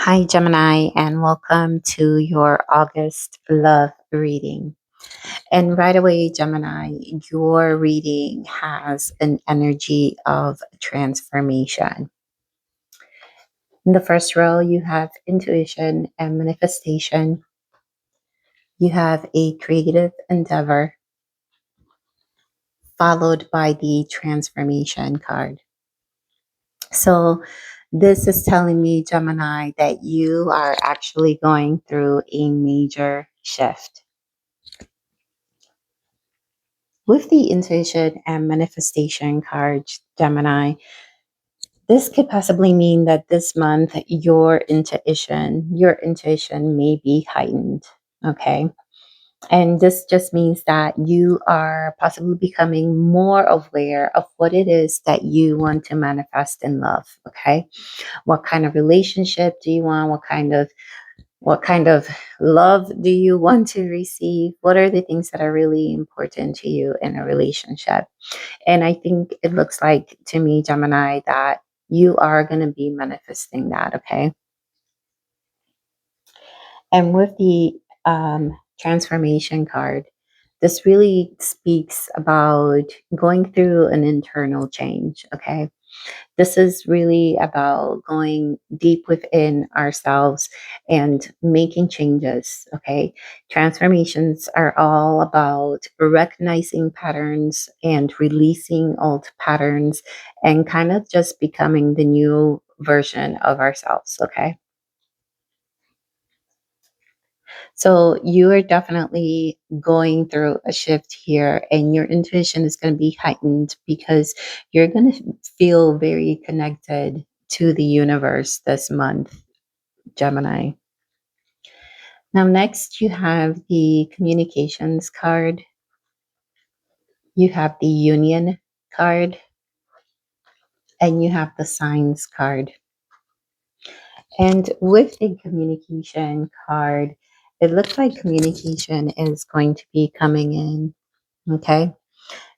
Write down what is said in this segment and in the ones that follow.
Hi, Gemini, and welcome to your August love reading. And right away, Gemini, your reading has an energy of transformation. In the first row, you have intuition and manifestation. You have a creative endeavor, followed by the transformation card. So, this is telling me, Gemini, that you are actually going through a major shift. With the intuition and manifestation card, Gemini, this could possibly mean that this month your intuition may be heightened. Okay. And this just means that you are possibly becoming more aware of what it is that you want to manifest in love. Okay. What kind of relationship do you want? What kind of love do you want to receive? What are the things that are really important to you in a relationship? And I think it looks like to me, Gemini, that you are going to be manifesting that. Okay. And with the transformation card, this really speaks about going through an internal change. Okay. This is really about going deep within ourselves and making changes. Okay. Transformations are all about recognizing patterns and releasing old patterns and kind of just becoming the new version of ourselves. Okay. So you are definitely going through a shift here, and your intuition is going to be heightened because you're going to feel very connected to the universe this month, Gemini. Now, next, you have the communications card, you have the union card, and you have the signs card. And with the communication card, it looks like communication is going to be coming in. Okay.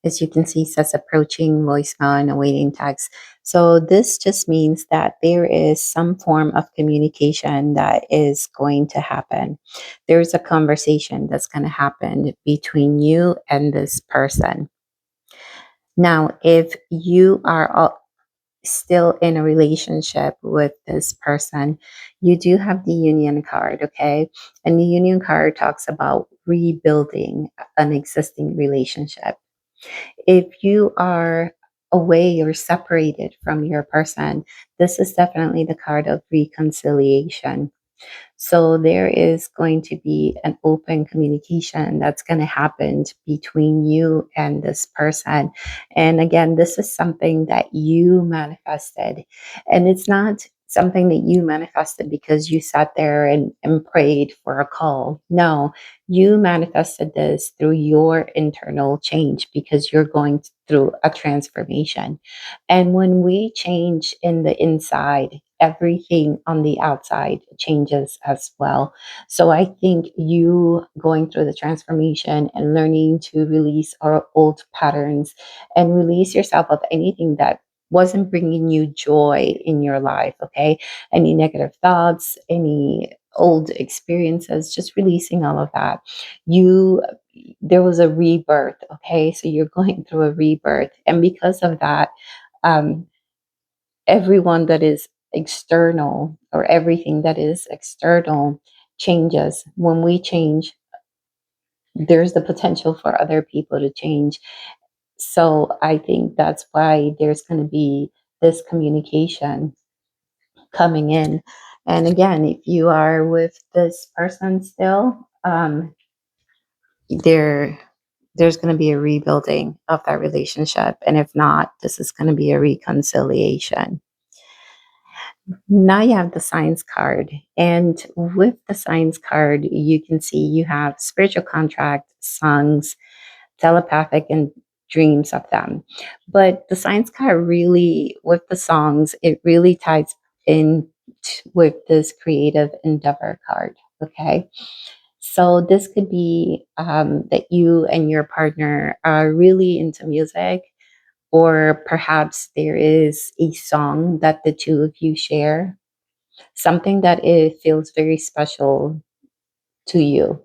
As you can see, says approaching voicemail and awaiting text. So this just means that there is some form of communication that is going to happen. There's a conversation that's going to happen between you and this person. Now, if you are still in a relationship with this person, you do have the union card, okay? And the union card talks about rebuilding an existing relationship. If you are away or separated from your person, this is definitely the card of reconciliation. So there is going to be an open communication that's going to happen between you and this person. And again, this is something that you manifested. And it's not something that you manifested because you sat there and prayed for a call. No, you manifested this through your internal change because you're going through a transformation. And when we change in the inside, everything on the outside changes as well. So I think you going through the transformation and learning to release our old patterns and release yourself of anything that wasn't bringing you joy in your life, okay? Any negative thoughts, any old experiences, just releasing all of that. You there was a rebirth, okay? So you're going through a rebirth, and because of that, um everyone that is external or everything that is external changes. When we change, there's the potential for other people to change. So I think that's why there's going to be this communication coming in. And again, if you are with this person still, there there's going to be a rebuilding of that relationship, and if not, this is going to be a reconciliation. Now you have the science card. And with the science card, you can see you have spiritual contract, songs, telepathic, and dreams of them. But the science card really, with the songs, it really ties in with this creative endeavor card. Okay. So this could be that you and your partner are really into music, or perhaps there is a song that the two of you share, something that it feels very special to you.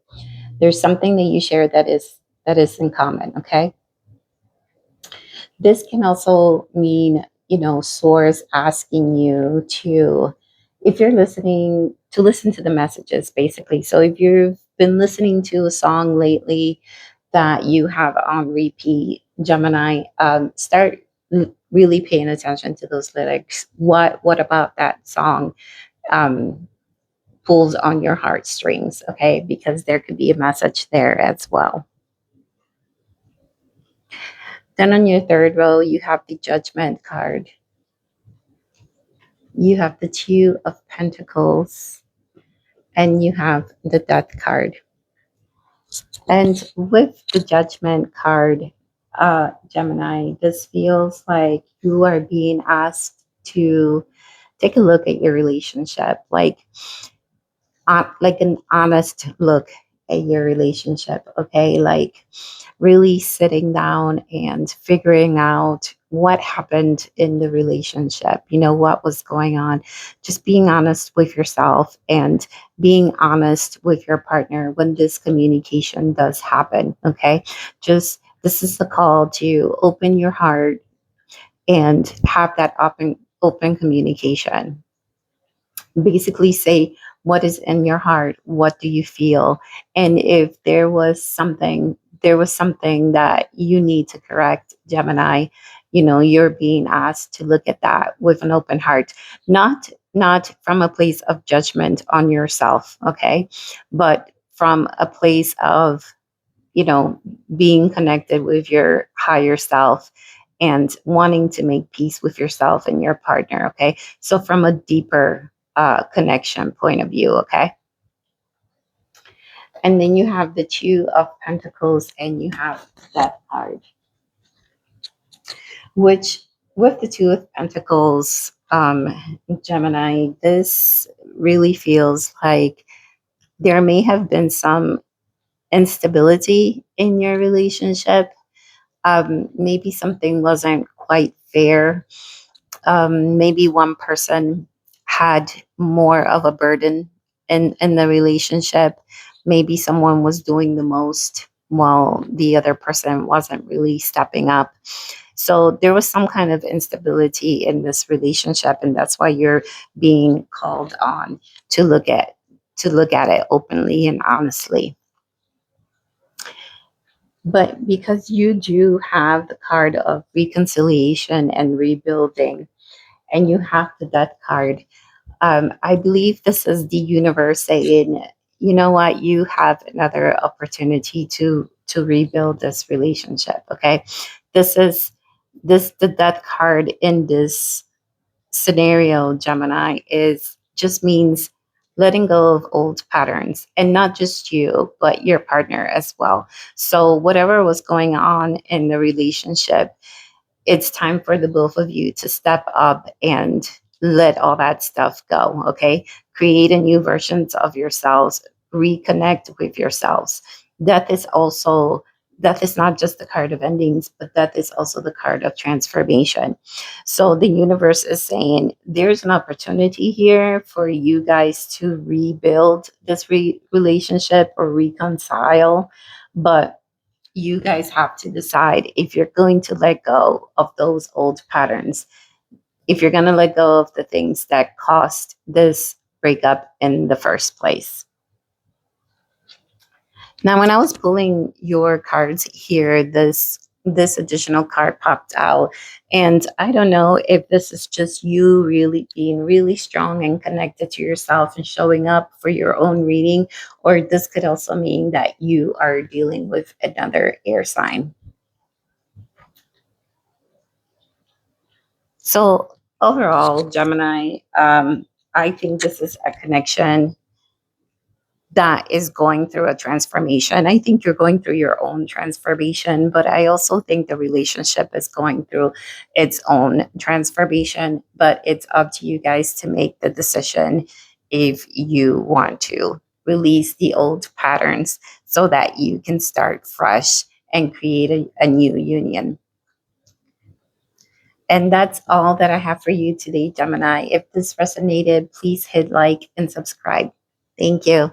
There's something that you share that is in common, okay? This can also mean, source asking you to, if you're listening, to listen to the messages, basically. So if you've been listening to a song lately that you have on repeat, Gemini, start really paying attention to those lyrics. What about that song um, pulls on your heartstrings? Okay, because there could be a message there as well. Then on your third row, you have the Judgment card. You have the Two of Pentacles, and you have the Death card. And with the Judgment card, Gemini, this feels like you are being asked to take a look at your relationship, like an honest look at your relationship. Okay, like really sitting down and figuring out what happened in the relationship, what was going on, just being honest with yourself and being honest with your partner when this communication does happen. Okay, just this is the call to open your heart and have that open communication. Basically say what is in your heart, what do you feel, and if there was something that you need to correct, Gemini, you're being asked to look at that with an open heart, not from a place of judgment on yourself, okay, but from a place of, you know, being connected with your higher self and wanting to make peace with yourself and your partner. Okay. So, from a deeper connection point of view. Okay. And then you have the Two of Pentacles and you have that card, which with the Two of Pentacles, Gemini, this really feels like there may have been some instability in your relationship. Maybe something wasn't quite fair. Maybe one person had more of a burden in the relationship. Maybe someone was doing the most while the other person wasn't really stepping up. So there was some kind of instability in this relationship, and that's why you're being called on to look at it openly and honestly. But because you do have the card of reconciliation and rebuilding, and you have the death card, I believe this is the universe saying, you know what, you have another opportunity to rebuild this relationship. Okay, this is the death card in this scenario, Gemini, is just means letting go of old patterns, and not just you, but your partner as well. So whatever was going on in the relationship, it's time for the both of you to step up and let all that stuff go. Okay, create a new versions of yourselves, reconnect with yourselves. Death is not just the card of endings, but death is also the card of transformation. So the universe is saying there's an opportunity here for you guys to rebuild this relationship or reconcile, but you guys have to decide if you're going to let go of those old patterns, if you're going to let go of the things that caused this breakup in the first place. Now, when I was pulling your cards here, this additional card popped out, and I don't know if this is just you really being really strong and connected to yourself and showing up for your own reading, or this could also mean that you are dealing with another air sign. So overall, Gemini, I think this is a connection that is going through a transformation. I think you're going through your own transformation, but I also think the relationship is going through its own transformation. But it's up to you guys to make the decision if you want to release the old patterns so that you can start fresh and create a new union. And that's all that I have for you today, Gemini. If this resonated, please hit like and subscribe. Thank you.